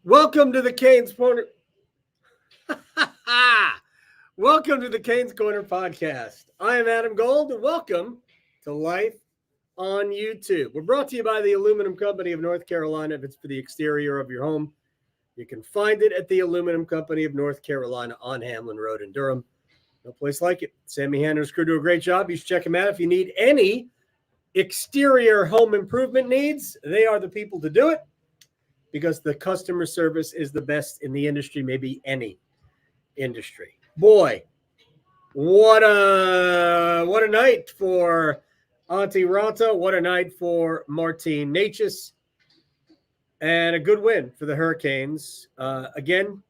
Welcome to the Canes Corner. Welcome to the Canes Corner podcast. I am Adam Gold, and welcome to Life on YouTube. We're brought to you by the Aluminum Company of North Carolina. If it's for the exterior of your home, you can find it at the Aluminum Company of North Carolina on Hamlin Road in Durham. No place like it. Sammy Hanner's crew do a great job. You should check them out if you need any exterior home improvement needs. They are the people to do it, because the customer service is the best in the industry, maybe any industry. Boy, what a night for Antti Raanta. What a night for Martin Necas. And a good win for the Hurricanes. Again,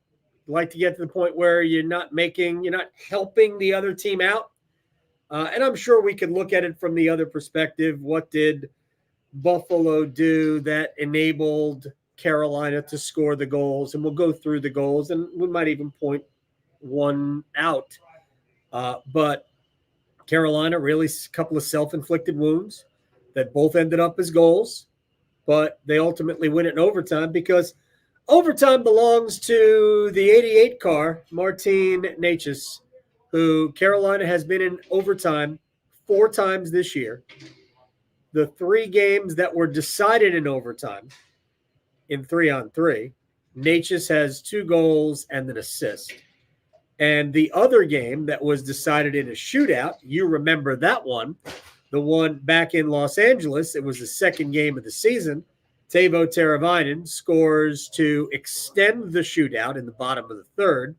like to get to the point where you're not helping the other team out. And I'm sure we could look at it from the other perspective. What did Buffalo do that enabled Carolina to score the goals? And we'll go through the goals, and we might even point one out. But Carolina, really a couple of self-inflicted wounds that both ended up as goals, but they ultimately win it in overtime because overtime belongs to the 88 car, Martin Necas, who Carolina has been in overtime 4 times this year. The 3 games that were decided in overtime, in 3-on-3, Necas has 2 goals and an assist. And the other game that was decided in a shootout, you remember that one, the one back in Los Angeles. It was the second game of the season. Teuvo Teravainen scores to extend the shootout in the bottom of the third.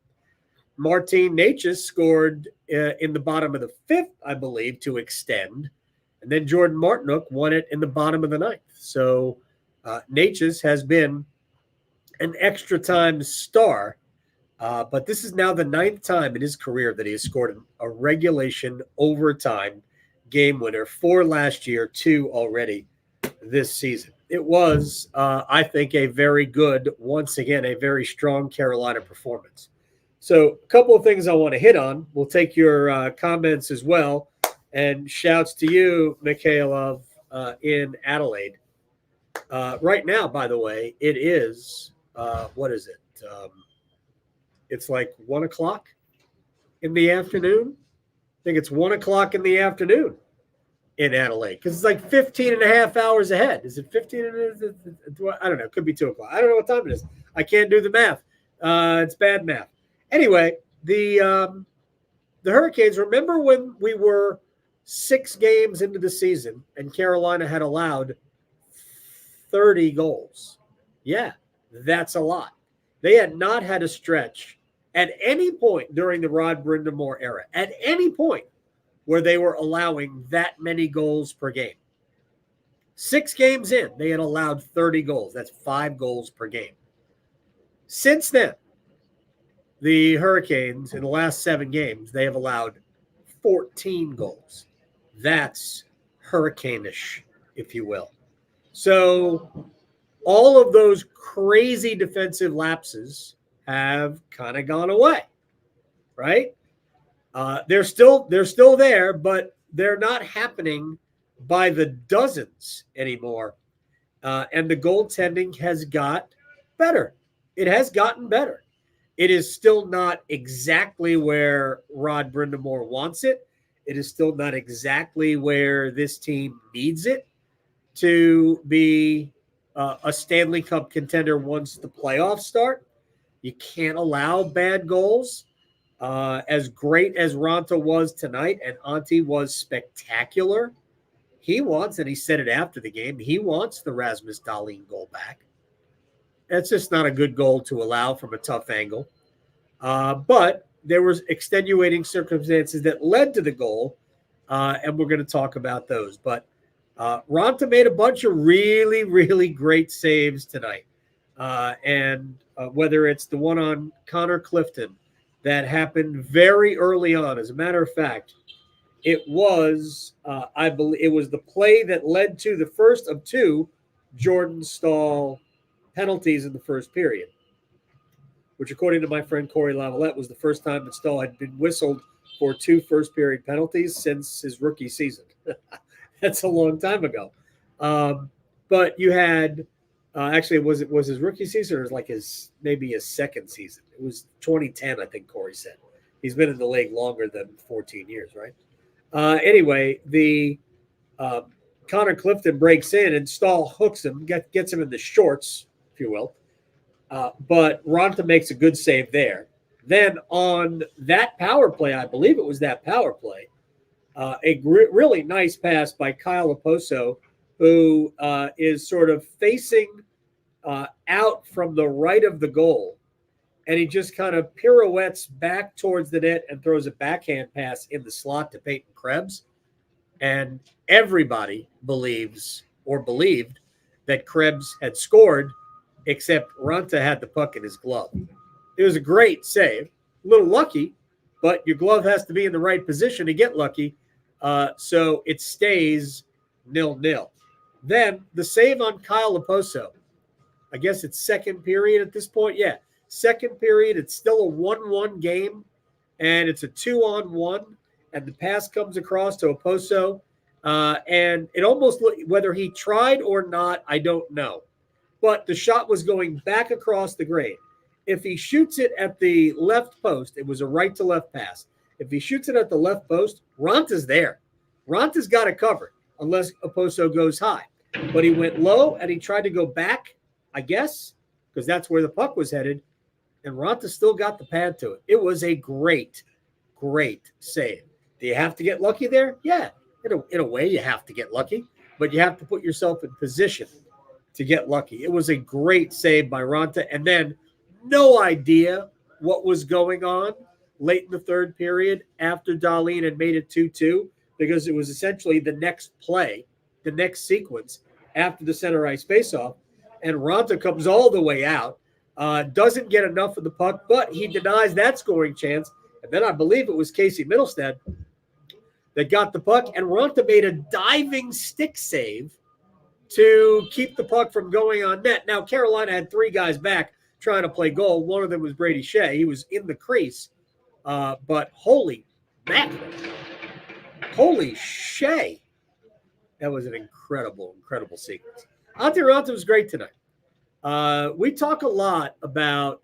Martin Necas scored in the bottom of the 5th, I believe, to extend. And then Jordan Martinook won it in the bottom of the 9th. So Necas has been an extra time star, but this is now the 9th time in his career that he has scored a regulation overtime game winner. 4 last year, 2 already this season. It was, I think, a very good, once again, a very strong Carolina performance. So a couple of things I want to hit on. We'll take your comments as well. And shouts to you, Mikhailov, in Adelaide. Right now, by the way, it is, what is it? It's like 1 o'clock in the afternoon. I think it's 1 o'clock in the afternoon in Adelaide because it's like 15 and a half hours ahead. Is it 15? I don't know. It could be 2 o'clock. I don't know what time it is. I can't do the math. It's bad math. Anyway, the Hurricanes, remember when we were 6 games into the season and Carolina had allowed 30 goals? Yeah, that's a lot. They had not had a stretch at any point during the Rod Brind'Amour era, at any point where they were allowing that many goals per game. 6 games in, they had allowed 30 goals. That's 5 goals per game. Since then, the Hurricanes, in the last 7 games, they have allowed 14 goals. That's hurricane-ish, if you will. So all of those crazy defensive lapses have kind of gone away, right? They're still there, but they're not happening by the dozens anymore. And the goaltending has got better. It has gotten better. It is still not exactly where Rod Brind'Amour wants it. It is still not exactly where this team needs it to be a Stanley Cup contender once the playoffs start. You can't allow bad goals. As great as Raanta was tonight, and Antti was spectacular, he wants, and he said it after the game, he wants the Rasmus Dahlin goal back. That's just not a good goal to allow from a tough angle. But there was extenuating circumstances that led to the goal, and we're going to talk about those. But Raanta made a bunch of really, really great saves tonight. And whether it's the one on Connor Clifton that happened very early on. As a matter of fact, it was, I believe, it was the play that led to the first of 2 Jordan Staal penalties in the first period, which, according to my friend Corey Lavalette, was the first time that Staal had been whistled for 2 first-period penalties since his rookie season. That's a long time ago. But you had Actually, was his rookie season, or was like maybe his second season? It was 2010, I think Corey said. He's been in the league longer than 14 years, right? Anyway, the Connor Clifton breaks in and Stahl hooks him, gets him in the shorts, if you will. But Ronta makes a good save there. Then on that power play, I believe it was that power play, really nice pass by Kyle Oposo, who is sort of facing out from the right of the goal. And he just kind of pirouettes back towards the net and throws a backhand pass in the slot to Peyton Krebs. And everybody believes or believed that Krebs had scored, except Ronta had the puck in his glove. It was a great save. A little lucky, but your glove has to be in the right position to get lucky. So it stays 0-0. Then the save on Kyle Oposo. I guess it's second period at this point. Yeah, second period. It's still a 1-1 game, and it's a 2-on-1, and the pass comes across to Oposo. And it almost looked, whether he tried or not, I don't know. But the shot was going back across the grade. If he shoots it at the left post, it was a right to left pass. If he shoots it at the left post, Ronta's there. Ronta's got it covered unless Oposo goes high. But he went low and he tried to go back, I guess, because that's where the puck was headed. And Ronta still got the pad to it. It was a great, great save. Do you have to get lucky there? Yeah, in a way you have to get lucky, but you have to put yourself in position to get lucky. It was a great save by Ronta. And then no idea what was going on late in the third period after Dahlin had made it 2-2, because it was essentially the next play, the next sequence after the center ice faceoff. And Ronta comes all the way out, doesn't get enough of the puck, but he denies that scoring chance. And then I believe it was Casey Middlestead that got the puck, and Ronta made a diving stick save to keep the puck from going on net. Now, Carolina had three guys back trying to play goal. One of them was Brady Shea. He was in the crease. But holy mackerel. Holy Shea. That was an incredible, incredible sequence. Antti Raanta was great tonight. We talk a lot about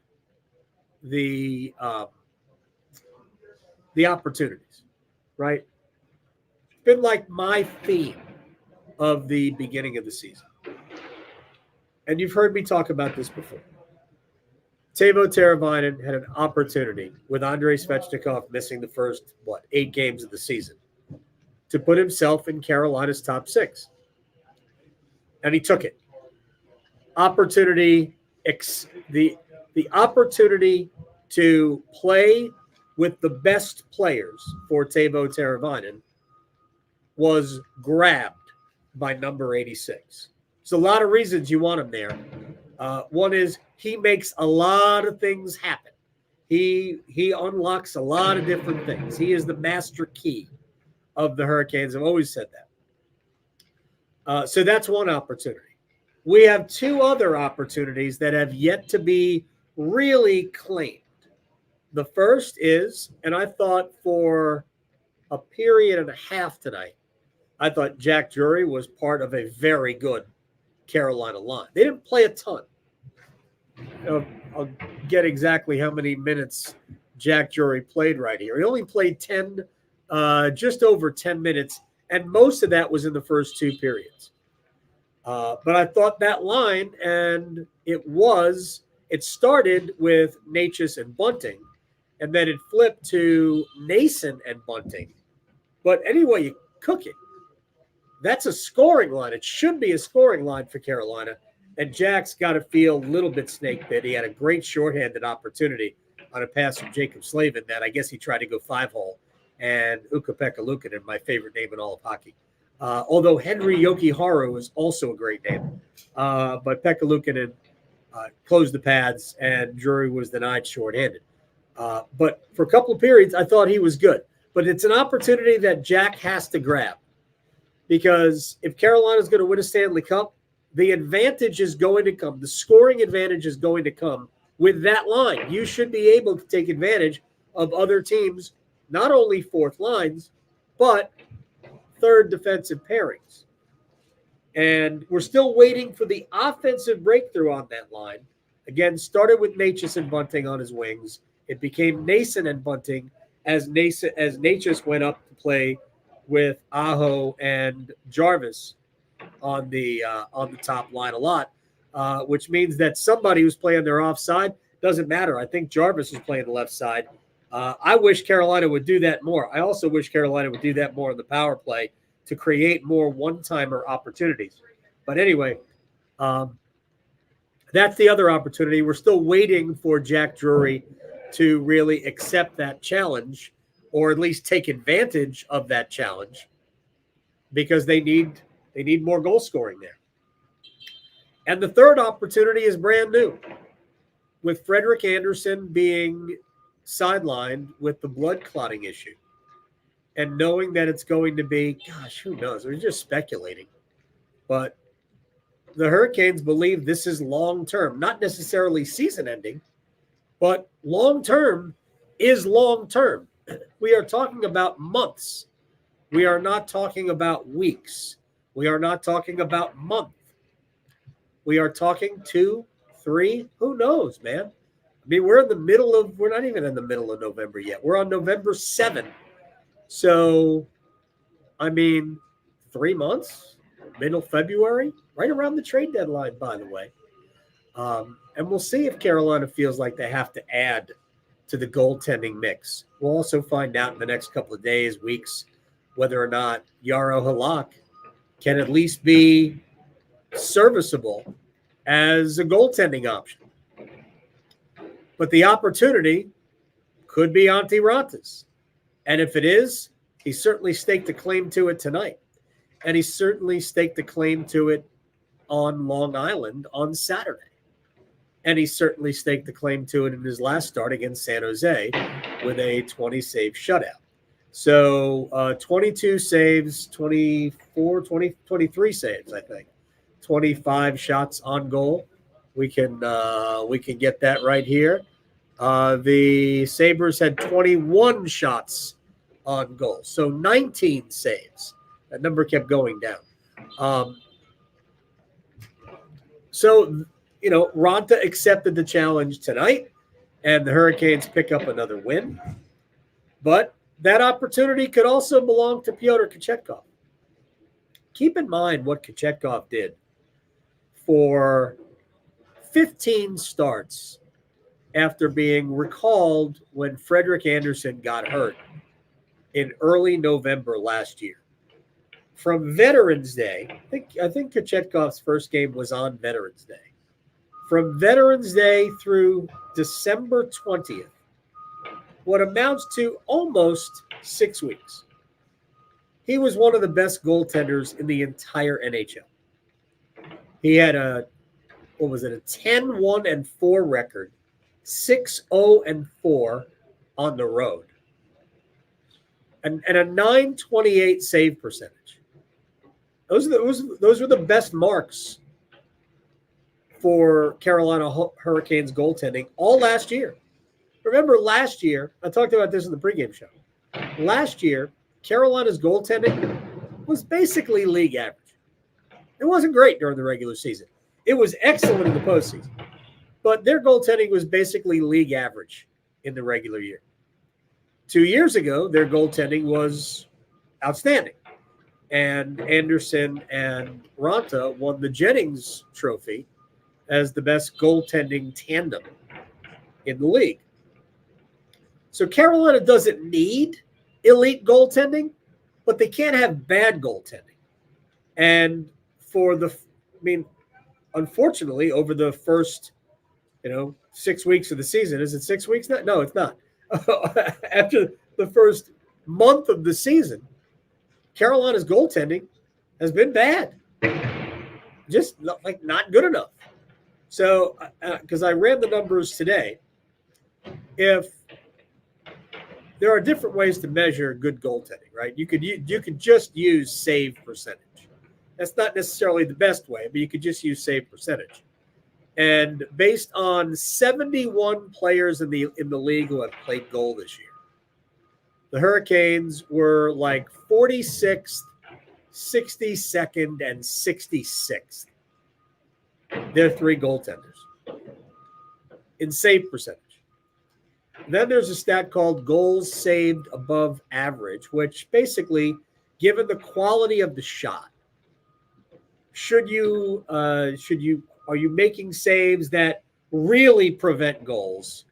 the opportunities, right? It's been like my theme of the beginning of the season. And you've heard me talk about this before. Teuvo Teravainen had an opportunity with Andrei Svechnikov missing the first, 8 games of the season to put himself in Carolina's top 6. And he took it. The opportunity to play with the best players for Teuvo Teravainen was grabbed by number 86. There's a lot of reasons you want him there. One is he makes a lot of things happen. He unlocks a lot of different things. He is the master key of the Hurricanes. I've always said that. So that's one opportunity. We have 2 other opportunities that have yet to be really claimed. The first is, and I thought for a period and a half tonight, I thought Jack Drury was part of a very good Carolina line. They didn't play a ton. I'll get exactly how many minutes Jack Drury played right here. He only played just over 10 minutes, and most of that was in the first 2 periods. But I thought that line, and it started with Necas and Bunting, and then it flipped to Nason and Bunting. But anyway you cook it, that's a scoring line. It should be a scoring line for Carolina. And Jack's got to feel a little bit snake bit. He had a great shorthanded opportunity on a pass from Jacob Slavin that I guess he tried to go 5-hole. And Ukko-Pekka Luukkonen, my favorite name in all of hockey. Although Henri Jokiharju is also a great name. But Pekka Luukkonen closed the pads, and Drury was denied shorthanded. But for a couple of periods, I thought he was good. But it's an opportunity that Jack has to grab. Because if Carolina's going to win a Stanley Cup, the advantage is going to come. The scoring advantage is going to come with that line. You should be able to take advantage of other teams, not only fourth lines, but third defensive pairings. And we're still waiting for the offensive breakthrough on that line. Again, started with Necas and Bunting on his wings. It became Nason and Bunting as Necas went up to play with Aho and Jarvis on the top line a lot, which means that somebody who's playing their offside doesn't matter. I think Jarvis is playing the left side. I wish Carolina would do that more. I also wish Carolina would do that more in the power play to create more one-timer opportunities. But anyway, that's the other opportunity. We're still waiting for Jack Drury to really accept that challenge, or at least take advantage of that challenge, because they need more goal scoring there. And the third opportunity is brand new, with Frederik Andersen being sidelined with the blood clotting issue, and knowing that it's going to be, gosh, who knows? We're just speculating. But the Hurricanes believe this is long-term, not necessarily season-ending, but long-term is long-term. We are talking about months. We are not talking about weeks. We are not talking about months. We are talking 2, 3, who knows, man? I mean, we're not even in the middle of November yet. We're on November 7th. So, I mean, 3 months, middle February, right around the trade deadline, by the way. And we'll see if Carolina feels like they have to add to the goaltending mix. We'll also find out in the next couple of days, weeks, whether or not Jaro Halak can at least be serviceable as a goaltending option. But the opportunity could be Antti Raanta's. And if it is, he certainly staked a claim to it tonight. And he certainly staked a claim to it on Long Island on Saturday. And he certainly staked a claim to it in his last start against San Jose with a 20-save shutout. So 22 saves, 23 saves, I think. 25 shots on goal. We can get that right here. The Sabres had 21 shots on goal, so 19 saves. That number kept going down. So, Raanta accepted the challenge tonight, and the Hurricanes pick up another win. But that opportunity could also belong to Pyotr Kochetkov. Keep in mind what Kochetkov did for 15 starts after being recalled when Frederik Andersen got hurt in early November last year. From Veterans Day, I think Kochetkov's first game was on Veterans Day. From Veterans Day through December 20th, what amounts to almost 6 weeks, he was one of the best goaltenders in the entire NHL. He had a 10-1-4 record, 6-0-4 on the road, and a .928 save percentage. Those were the best marks for Carolina Hurricanes goaltending all last year. Remember last year, I talked about this in the pregame show. Last year, Carolina's goaltending was basically league average. It wasn't great during the regular season. It was excellent in the postseason. But their goaltending was basically league average in the regular year. 2 years ago, their goaltending was outstanding. And Andersen and Raanta won the Jennings Trophy as the best goaltending tandem in the league. So Carolina doesn't need elite goaltending, but they can't have bad goaltending. And unfortunately, over the first, 6 weeks of the season, is it 6 weeks now? No, it's not. After the first month of the season, Carolina's goaltending has been bad. Just not good enough. So, because I ran the numbers today, if there are different ways to measure good goaltending, right? You could just use save percentage. That's not necessarily the best way, but you could just use save percentage. And based on 71 players in the league who have played goal this year, the Hurricanes were like 46th, 62nd, and 66th. They're three goaltenders in save percentage. Then there's a stat called goals saved above average, which basically, given the quality of the shot, are you making saves that really prevent goals,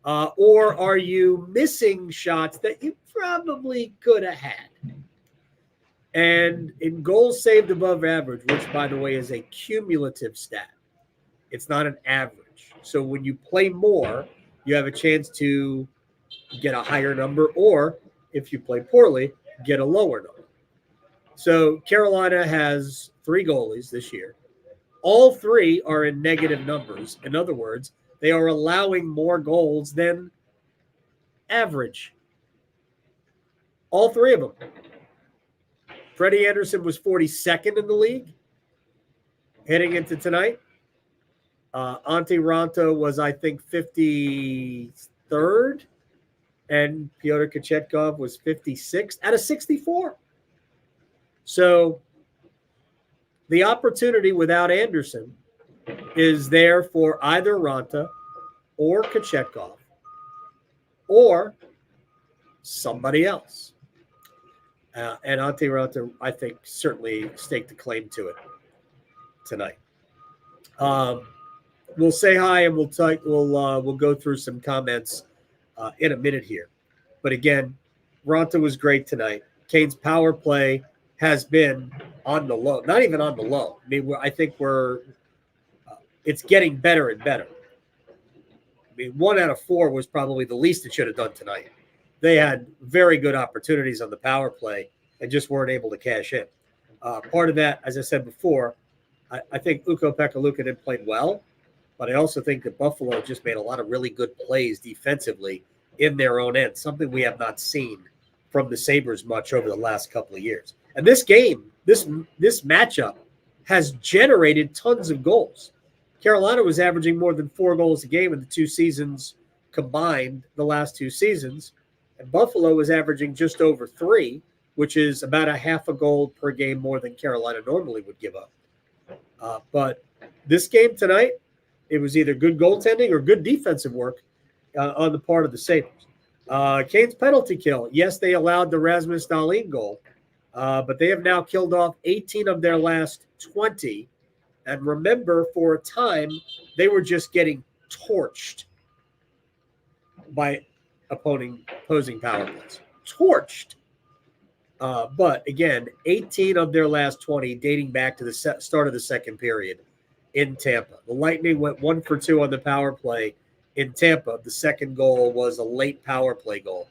or are you missing shots that you probably could have had? And in goals saved above average, which by the way is a cumulative stat, it's not an average. So when you play more, you have a chance to get a higher number, or if you play poorly, get a lower number. So Carolina has three goalies this year. All three are in negative numbers. In other words, they are allowing more goals than average. All three of them. Freddie Anderson was 42nd in the league heading into tonight. Antti Raanta was, I think, 53rd. And Pyotr Kochetkov was 56th out of 64. So the opportunity without Anderson is there for either Raanta or Kochetkov or somebody else. And Antti Raanta, I think, certainly staked a claim to it tonight. We'll say hi and we'll go through some comments in a minute here. But again, Raanta was great tonight. Canes' power play has been on the low, not even on the low. I mean, I think it's getting better and better. I mean, 1 out of 4 was probably the least it should have done tonight. They had very good opportunities on the power play and just weren't able to cash in. Part of that, as I said before, I think Ukko-Pekka Luukkonen played well, but I also think that Buffalo just made a lot of really good plays defensively in their own end, something we have not seen from the Sabres much over the last couple of years. And this game, this matchup has generated tons of goals. Carolina was averaging more than 4 goals a game in the 2 seasons combined, the last 2 seasons. And Buffalo was averaging just over 3, which is about a half a goal per game more than Carolina normally would give up. But this game tonight, it was either good goaltending or good defensive work on the part of the Sabres. Canes' penalty kill. Yes, they allowed the Rasmus Dahlin goal, but they have now killed off 18 of their last 20. And remember, for a time, they were just getting torched by opposing power plays. Torched. But again, 18 of their last 20 dating back to the start of the second period in Tampa. The Lightning went 1 for 2 on the power play in Tampa. The second goal was a late power play goal.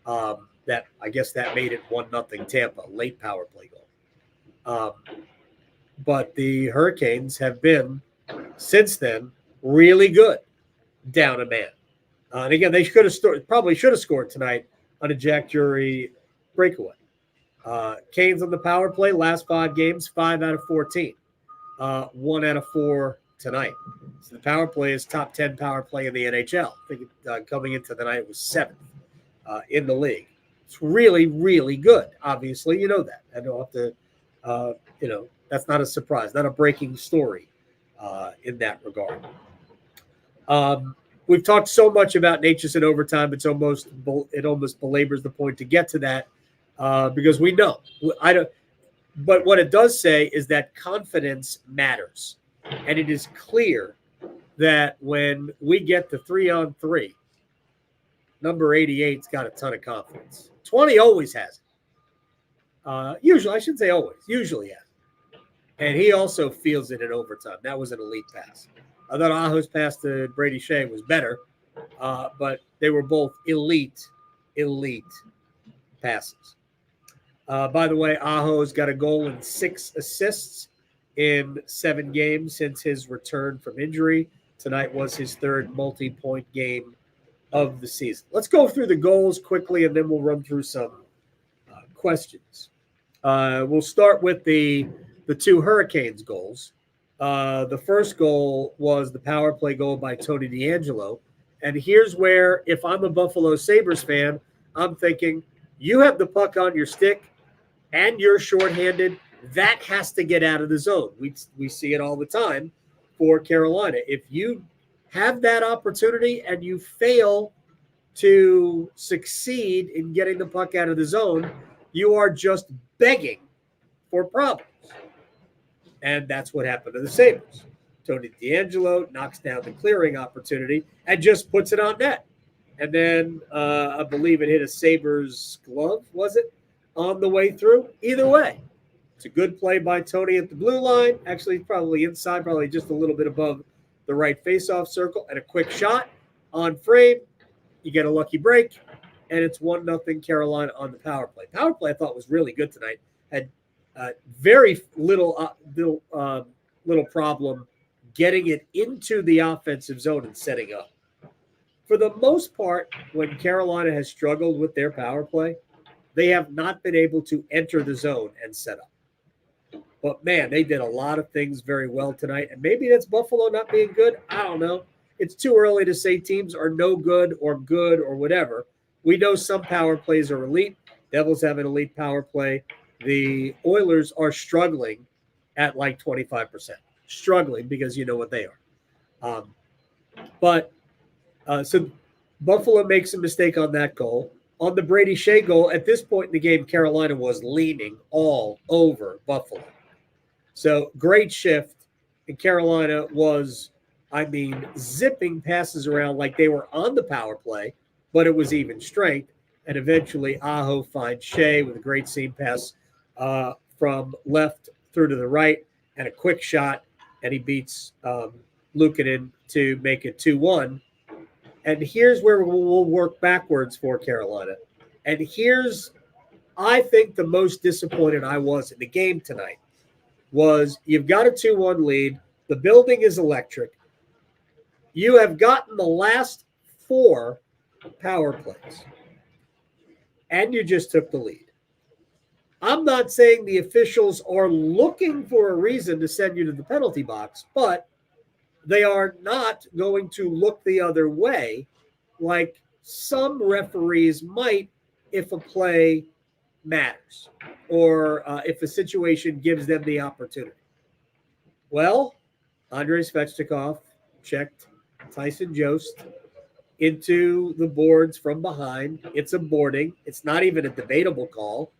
That made it 1-0 Tampa, late power play goal. But the Hurricanes have been, since then, really good down a man. And again, they probably should have scored tonight on a Jack Drury breakaway. Canes on the power play, last 5 games, 5 out of 14. 1 out of 4 tonight. So the power play is top 10 power play in the NHL. I think coming into the night, it was 7th in the league. It's really, really good. Obviously, you know that. I don't have to, that's not a surprise, not a breaking story in that regard. We've talked so much about Necas in overtime. It almost belabors the point to get to that because we know. But what it does say is that confidence matters. And it is clear that when we get to 3-on-3, number 88's got a ton of confidence. 20 always has it. Usually, I shouldn't say always, usually has it. And he also feels it in overtime. That was an elite pass. I thought Aho's pass to Brady Shea was better, but they were both elite passes. By the way, Aho's got a goal and 6 assists in 7 games since his return from injury. Tonight was his 3rd multi-point game of the season. Let's go through the goals quickly, and then we'll run through some questions. We'll start with the 2 Hurricanes goals. The first goal was the power play goal by Tony DeAngelo. And here's where, if I'm a Buffalo Sabres fan, I'm thinking, you have the puck on your stick. and you're shorthanded, that has to get out of the zone. We see it all the time for Carolina. If you have that opportunity and you fail to succeed in getting the puck out of the zone, you are just begging for problems. And that's what happened to the Sabres. Tony DeAngelo knocks down the clearing opportunity and just puts it on net. And then I believe it hit a Sabres glove, was it, on the way through? Either way, it's a good play by Tony at the blue line. Actually, probably inside, probably just a little bit above the right faceoff circle, and a quick shot on frame. You get a lucky break, and it's 1-0 Carolina on the power play. Power play I thought was really good tonight. Had very little problem getting it into the offensive zone and setting up. For the most part, when Carolina has struggled with their power play, they have not been able to enter the zone and set up. But, man, they did a lot of things very well tonight. And maybe that's Buffalo not being good. I don't know. It's too early to say teams are no good or whatever. We know some power plays are elite. Devils have an elite power play. The Oilers are struggling at like 25%. Struggling because you know what they are. So Buffalo makes a mistake on that goal. On the Brady Shea goal, at this point in the game, Carolina was leaning all over Buffalo. So great shift. And Carolina was, zipping passes around like they were on the power play, but it was even strength. And eventually Aho finds Shea with a great seam pass from left through to the right and a quick shot. And he beats Luukkonen to make it 2-1. And here's where we'll work backwards for Carolina. And here's, I think, the most disappointed I was in the game tonight was you've got a 2-1 lead. The building is electric. You have gotten the last 4 power plays, and you just took the lead. I'm not saying the officials are looking for a reason to send you to the penalty box, but they are not going to look the other way like some referees might if a play matters or if a situation gives them the opportunity. Well, Andrei Svechnikov checked Tyson Jost into the boards from behind. It's a boarding. It's not even a debatable call.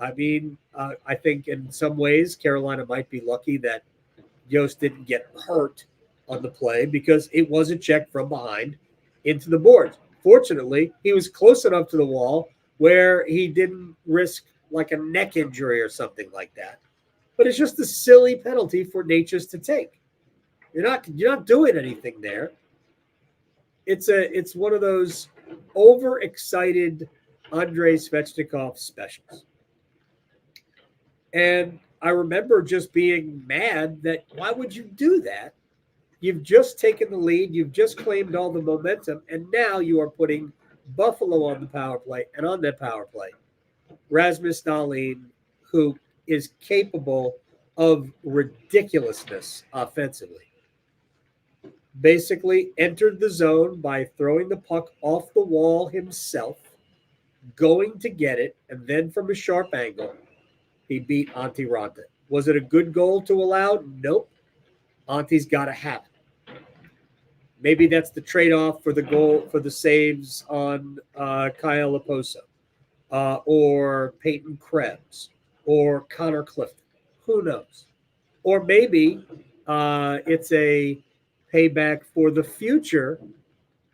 I think in some ways Carolina might be lucky that Jost didn't get hurt on the play because it was a check from behind into the boards. Fortunately, he was close enough to the wall where he didn't risk like a neck injury or something like that. But it's just a silly penalty for Necas to take. You're not doing anything there. It's one of those overexcited Andrei Svechnikov specials. And I remember just being mad that why would you do that? You've just taken the lead. You've just claimed all the momentum. And now you are putting Buffalo on the power play. And on that power play, Rasmus Dahlin, who is capable of ridiculousness offensively, basically entered the zone by throwing the puck off the wall himself, going to get it, and then from a sharp angle, he beat Antti Raanta. Was it a good goal to allow? Nope. Antti's got to have it. Maybe that's the trade-off for the goal, for the saves on Kyle Okposo or Peyton Krebs or Connor Clifton. Who knows? Or maybe it's a payback for the future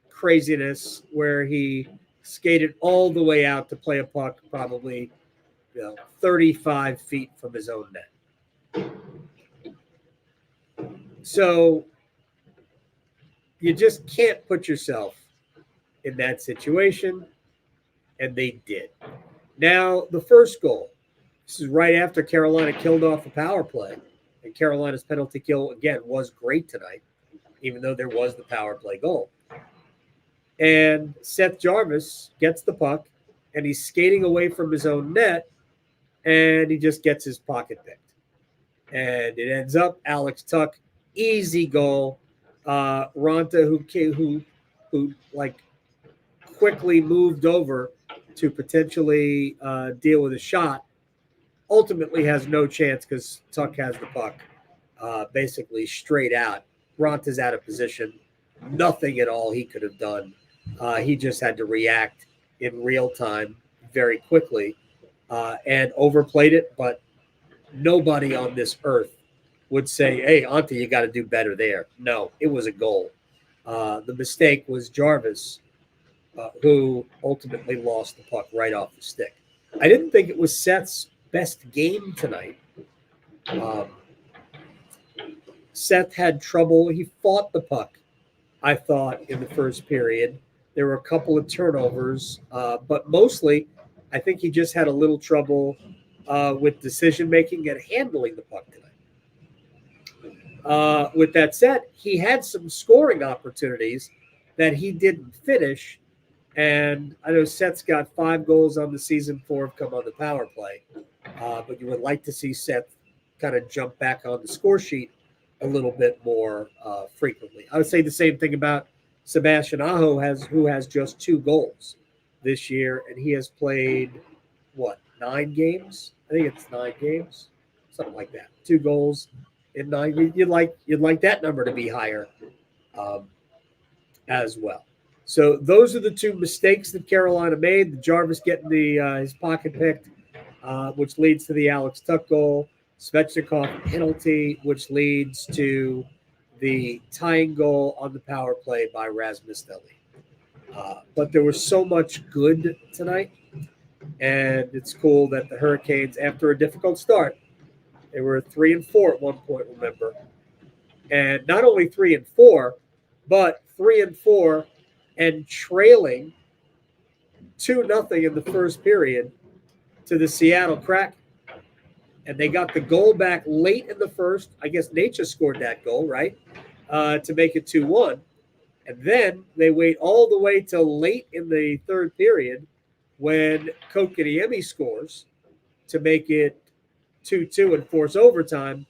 craziness where he skated all the way out to play a puck probably 35 feet from his own net. So you just can't put yourself in that situation, and they did. Now, the first goal, this is right after Carolina killed off a power play, and Carolina's penalty kill, again, was great tonight, even though there was the power play goal. And Seth Jarvis gets the puck, and he's skating away from his own net, and he just gets his pocket picked. And it ends up Alex Tuch, easy goal. Raanta, who like quickly moved over to potentially deal with a shot, ultimately has no chance because Tuck has the puck basically straight out. Ronta's out of position. Nothing at all he could have done. He just had to react in real time very quickly and overplayed it. But nobody on this earth would say, hey, Ante, you got to do better there. No, it was a goal. The mistake was Jarvis, who ultimately lost the puck right off the stick. I didn't think it was Seth's best game tonight. Seth had trouble. He fought the puck, I thought, in the first period. There were a couple of turnovers, but mostly I think he just had a little trouble with decision-making and handling the puck tonight. With that said, he had some scoring opportunities that he didn't finish. And I know Seth's got 5 goals on the season, 4 have come on the power play. But you would like to see Seth kind of jump back on the score sheet a little bit more frequently. I would say the same thing about Sebastian Aho, who has just 2 goals this year, and he has played, 9 games? I think it's 9 games, something like that. 2 goals in 9. You'd like that number to be higher as well. So those are the 2 mistakes that Carolina made. The Jarvis getting his pocket picked, which leads to the Alex Tuck goal. Svechnikov penalty, which leads to the tying goal on the power play by Rasmus Dahlin. But there was so much good tonight, and it's cool that the Hurricanes, after a difficult start, they were 3-4 at one point, remember. And not only 3-4, but 3-4 and trailing 2-0 in the first period to the Seattle Kraken. And they got the goal back late in the first. I guess Necas scored that goal, right, to make it 2-1. And then they wait all the way till late in the third period when Kotkaniemi scores to make it 2-2 and force overtime.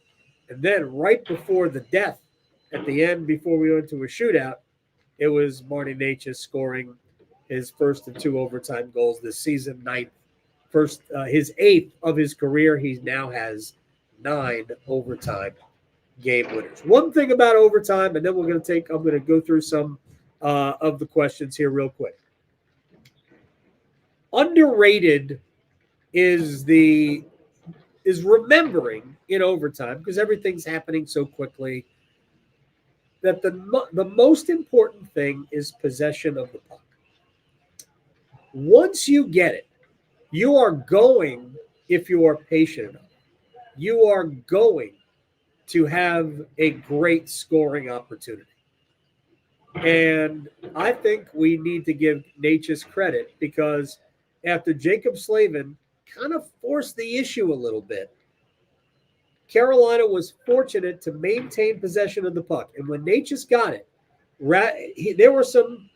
And then right before the death at the end, before we went to a shootout, it was Marty Necas scoring his first of 2 overtime goals this season, his 8th of his career. He now has 9 overtime game winners. One thing about overtime, and then I'm going to go through some of the questions here real quick. Underrated is remembering in overtime, because everything's happening so quickly, that the most important thing is possession of the puck. Once you get it, you are going, if you are patient enough, you are going to have a great scoring opportunity. And I think we need to give Necas credit, because after Jacob Slavin kind of forced the issue a little bit, Carolina was fortunate to maintain possession of the puck. And when Necas got it, there were some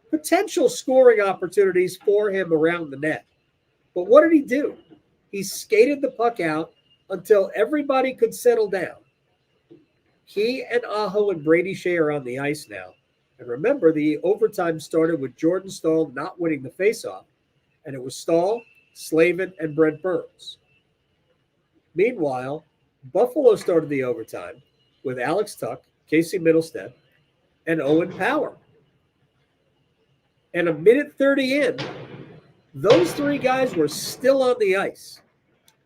potential scoring opportunities for him around the net. But what did he do? He skated the puck out until everybody could settle down. He and Aho and Brady Shea are on the ice now. And remember, the overtime started with Jordan Staal not winning the faceoff. And it was Staal, Slavin, and Brent Burns. Meanwhile, Buffalo started the overtime with Alex Tuck, Casey Middlestead, and Owen Power. And a minute 30 in, those 3 guys were still on the ice.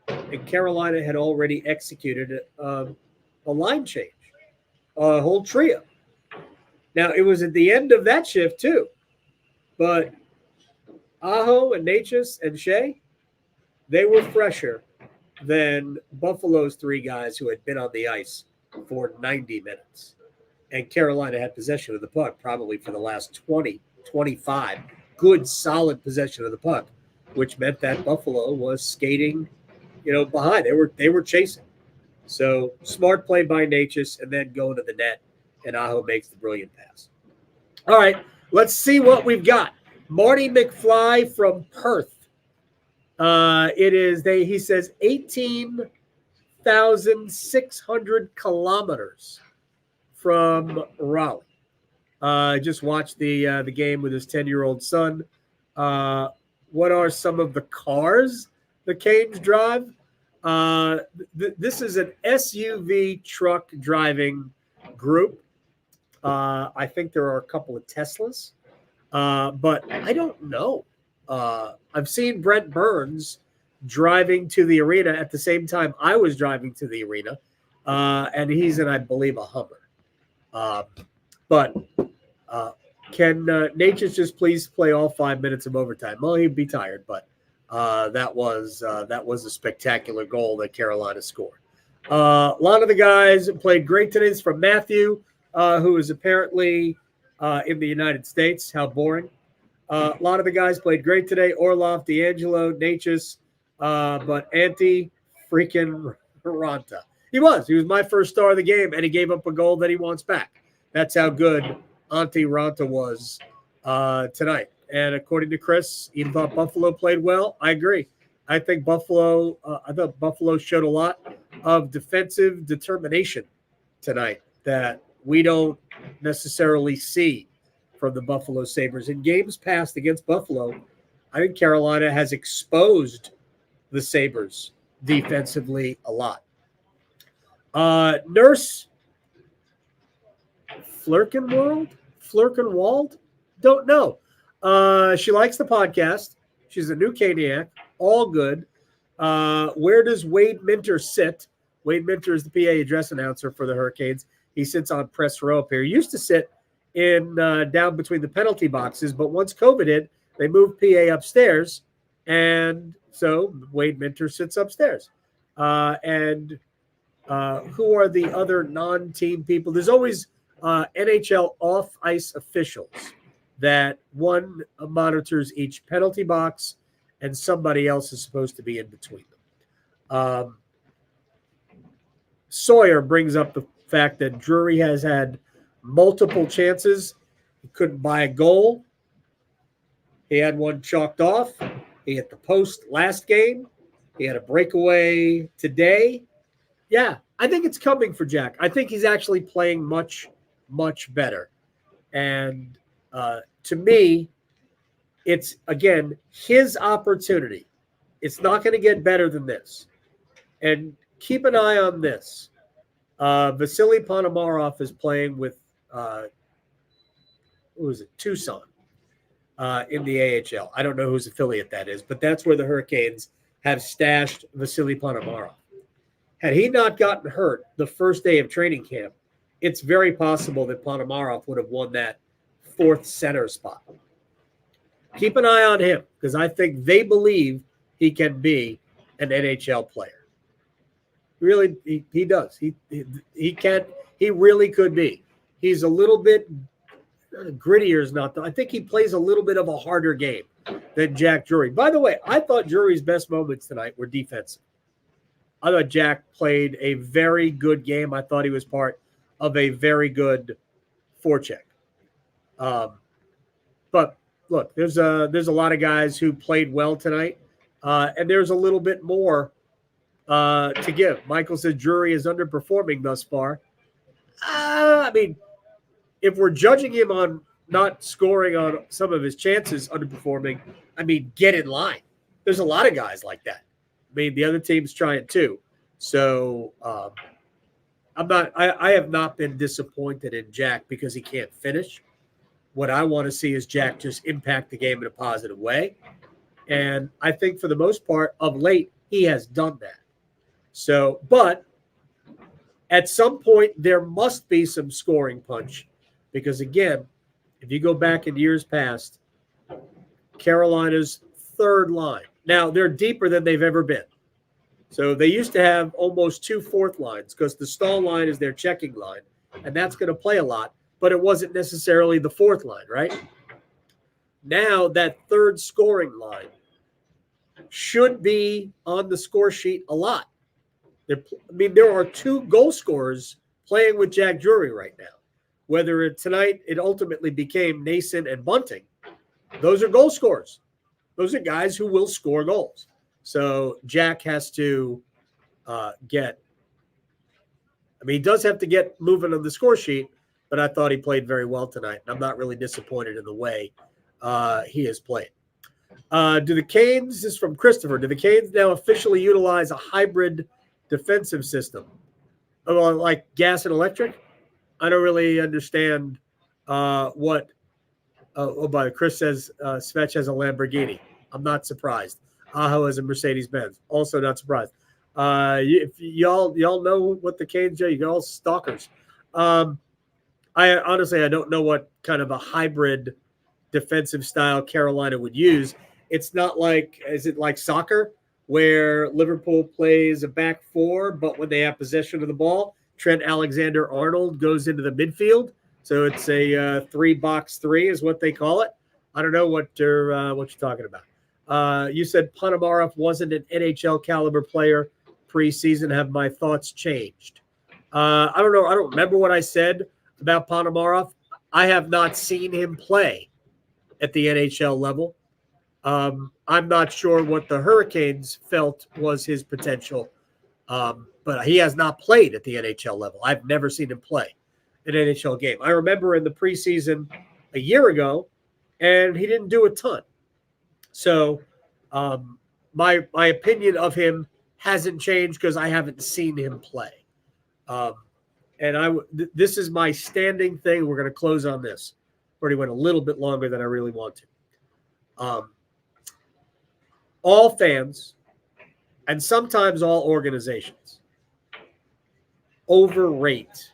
And Carolina had already executed a line change, a whole trio. Now, it was at the end of that shift, too. But Aho and Necas and Shea, they were fresher than Buffalo's 3 guys who had been on the ice for 90 minutes. And Carolina had possession of the puck probably for the last 20, 25. Good, solid possession of the puck, which meant that Buffalo was skating, behind. They were chasing. So smart play by Necas, and then going to the net, and Aho makes the brilliant pass. All right, let's see what we've got. Marty McFly from Perth. He says 18,600 kilometers from Raleigh. Just watched the game with his 10-year-old son. What are some of the cars the Canes drive. This is an SUV truck driving group. I think there are a couple of Teslas, but I don't know. I've seen Brent Burns driving to the arena at the same time I was driving to the arena, and he's in, I believe, a Hummer. But can Natchez just please play all 5 minutes of overtime? Well, he'd be tired, but that was a spectacular goal that Carolina scored. A lot of the guys played great today. This is from Matthew, who is apparently in the United States. How boring. A lot of the guys played great today. Orlov, D'Angelo, Natchez, but Antti freaking Raanta. He was my first star of the game, and he gave up a goal that he wants back. That's how good Antti Raanta was tonight. And according to Chris, he thought Buffalo played well. I agree. I think Buffalo showed a lot of defensive determination tonight that we don't necessarily see from the Buffalo Sabres. In games past against Buffalo, I think Carolina has exposed the Sabres defensively a lot. Nurse Flirkenwald? Don't know. She likes the podcast. She's a new Caniac. All good. Where does Wade Minter sit? Wade Minter is the PA address announcer for the Hurricanes. He sits on press row up here. He used to sit in down between the penalty boxes, but once COVID hit, they moved PA upstairs, and so Wade Minter sits upstairs. And who are the other non-team people? There's always NHL off-ice officials that one monitors each penalty box, and somebody else is supposed to be in between them. Sawyer brings up the fact that Drury has had multiple chances. He couldn't buy a goal. He had one chalked off. He hit the post last game. He had a breakaway today. Yeah, I think it's coming for Jack. I think he's actually playing much, much better. And to me, it's, again, his opportunity. It's not going to get better than this. And keep an eye on this. Vasily Ponomarev is playing with, Tucson in the AHL. I don't know whose affiliate that is, but that's where the Hurricanes have stashed Vasily Ponomarev. Had he not gotten hurt the first day of training camp, it's very possible that Ponomarev would have won that fourth center spot. Keep an eye on him, because I think they believe he can be an NHL player. Really, he does. He can. He really could be. He's a little bit grittier. Is not. I think he plays a little bit of a harder game than Jack Drury. By the way, I thought Drury's best moments tonight were defensive. I thought Jack played a very good game. I thought he was part of a very good forecheck. But look, there's a lot of guys who played well tonight, and there's a little bit more to give. Michael says Drury is underperforming thus far. I mean, if we're judging him on not scoring on some of his chances, underperforming, I mean, get in line. There's a lot of guys like that. I mean, the other team's trying too. So I have not been disappointed in Jack because he can't finish. What I want to see is Jack just impact the game in a positive way. And I think for the most part of late, he has done that. So, but at some point, there must be some scoring punch. Because again, if you go back in years past, Carolina's third line. Now, they're deeper than they've ever been. So they used to have almost 2 fourth lines because the Stahl line is their checking line. And that's going to play a lot. But it wasn't necessarily the fourth line, right? Now that third scoring line should be on the score sheet a lot. There are 2 goal scorers playing with Jack Drury right now. Whether tonight it ultimately became Nason and Bunting, those are goal scorers. Those are guys who will score goals. So Jack has to he does have to get moving on the score sheet, but I thought he played very well tonight. I'm not really disappointed in the way he has played. Do the Canes, this is from Christopher, do the Canes now officially utilize a hybrid defensive system? Like gas and electric? I don't really understand what. By Chris says Svetch has a Lamborghini. I'm not surprised. Aho has a Mercedes Benz. Also not surprised. If y'all know what the Canes are, you all stalkers. I honestly don't know what kind of a hybrid defensive style Carolina would use. It's not like, is it like soccer where Liverpool plays a back four, but when they have possession of the ball, Trent Alexander-Arnold goes into the midfield. So it's a 3-box-3 is what they call it. I don't know what you're talking about. You said Ponomarev wasn't an NHL caliber player preseason. Have my thoughts changed? I don't know. I don't remember what I said about Ponomarev. I have not seen him play at the NHL level. I'm not sure what the Hurricanes felt was his potential, but he has not played at the NHL level. I've never seen him play an NHL game. I remember in the preseason a year ago, and he didn't do a ton. So my opinion of him hasn't changed because I haven't seen him play. And this is my standing thing. We're going to close on this. Already went a little bit longer than I really want to. All fans and sometimes all organizations overrate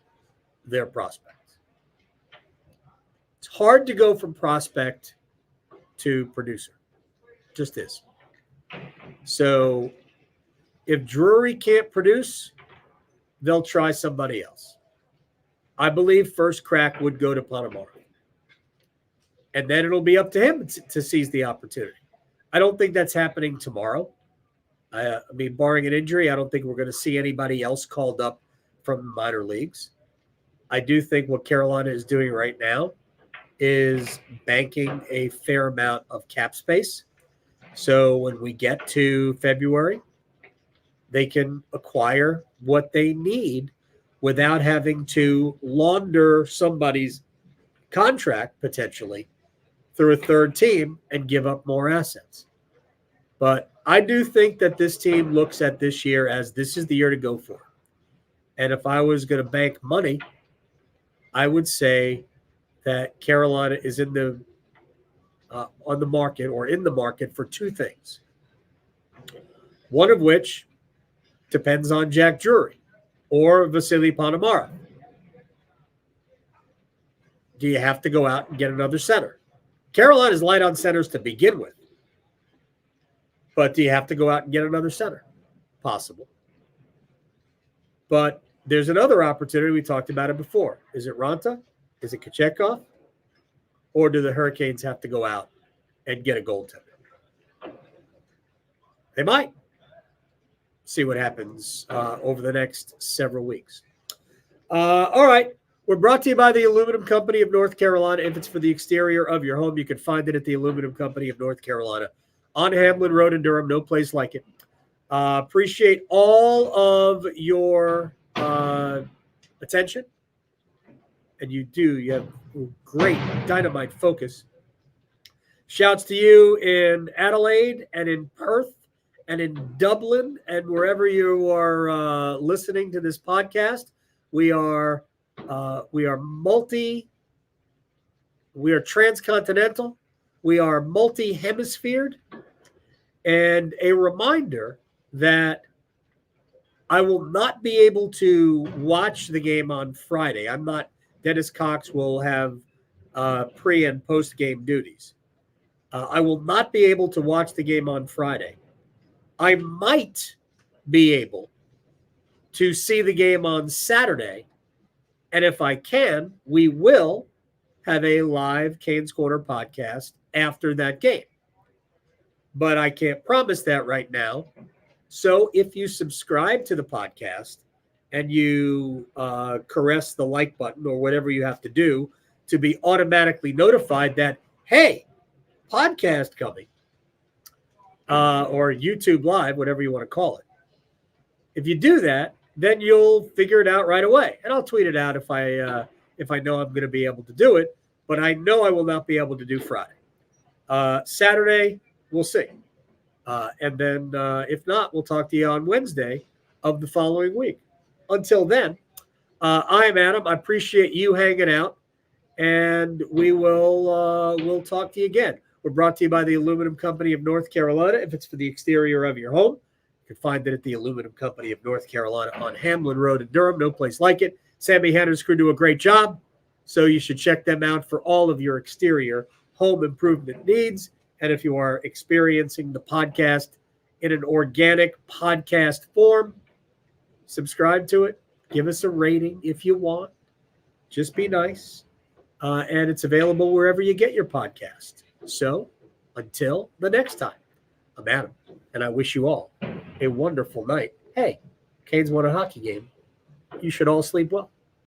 their prospects. It's hard to go from prospect to producer. Just is. So if Drury can't produce, they'll try somebody else. I believe first crack would go to Ponomarev. And then it'll be up to him to seize the opportunity. I don't think that's happening tomorrow. I mean, barring an injury, I don't think we're going to see anybody else called up from the minor leagues. I do think what Carolina is doing right now is banking a fair amount of cap space. So when we get to February, they can acquire what they need without having to launder somebody's contract potentially through a third team and give up more assets. But I do think that this team looks at this year as this is the year to go for. And if I was going to bank money, I would say that Carolina is in the on the market or in the market for two things. One of which depends on Jack Drury or Vasily Ponomarev. Do you have to go out and get another center? Carolina's light on centers to begin with. But do you have to go out and get another center? Possible. But there's another opportunity. We talked about it before. Is it Ranta? Is it Kochetkov? Or do the Hurricanes have to go out and get a goaltender? They might. See what happens over the next several weeks. All right. We're brought to you by the Aluminum Company of North Carolina. If it's for the exterior of your home, you can find it at the Aluminum Company of North Carolina on Hamlin Road in Durham. No place like it. Appreciate all of your attention. And you do. You have great dynamite focus. Shouts to you in Adelaide and in Perth and in Dublin and wherever you are listening to this podcast. We are transcontinental. We are multi-hemisphered. And a reminder that I will not be able to watch the game on Friday. Dennis Cox will have pre- and post-game duties. I will not be able to watch the game on Friday. I might be able to see the game on Saturday. And if I can, we will have a live Canes Corner podcast after that game. But I can't promise that right now. So if you subscribe to the podcast and you caress the like button or whatever you have to do to be automatically notified that, hey, podcast coming, or YouTube Live, whatever you want to call it. If you do that, then you'll figure it out right away. And I'll tweet it out if I know I'm going to be able to do it. But I know I will not be able to do Friday. Saturday, We'll see. And then if not, we'll talk to you on Wednesday of the following week. Until then, I am Adam. I appreciate you hanging out, and we'll talk to you again. We're brought to you by the Aluminum Company of North Carolina. If it's for the exterior of your home, you can find it at the Aluminum Company of North Carolina on Hamlin Road in Durham. No place like it. Sammy Hanna's crew do a great job, so you should check them out for all of your exterior home improvement needs. And if you are experiencing the podcast in an organic podcast form, subscribe to it. Give us a rating if you want. Just be nice. And it's available wherever you get your podcast. So until the next time, I'm Adam, and I wish you all a wonderful night. Hey, Canes won a hockey game. You should all sleep well.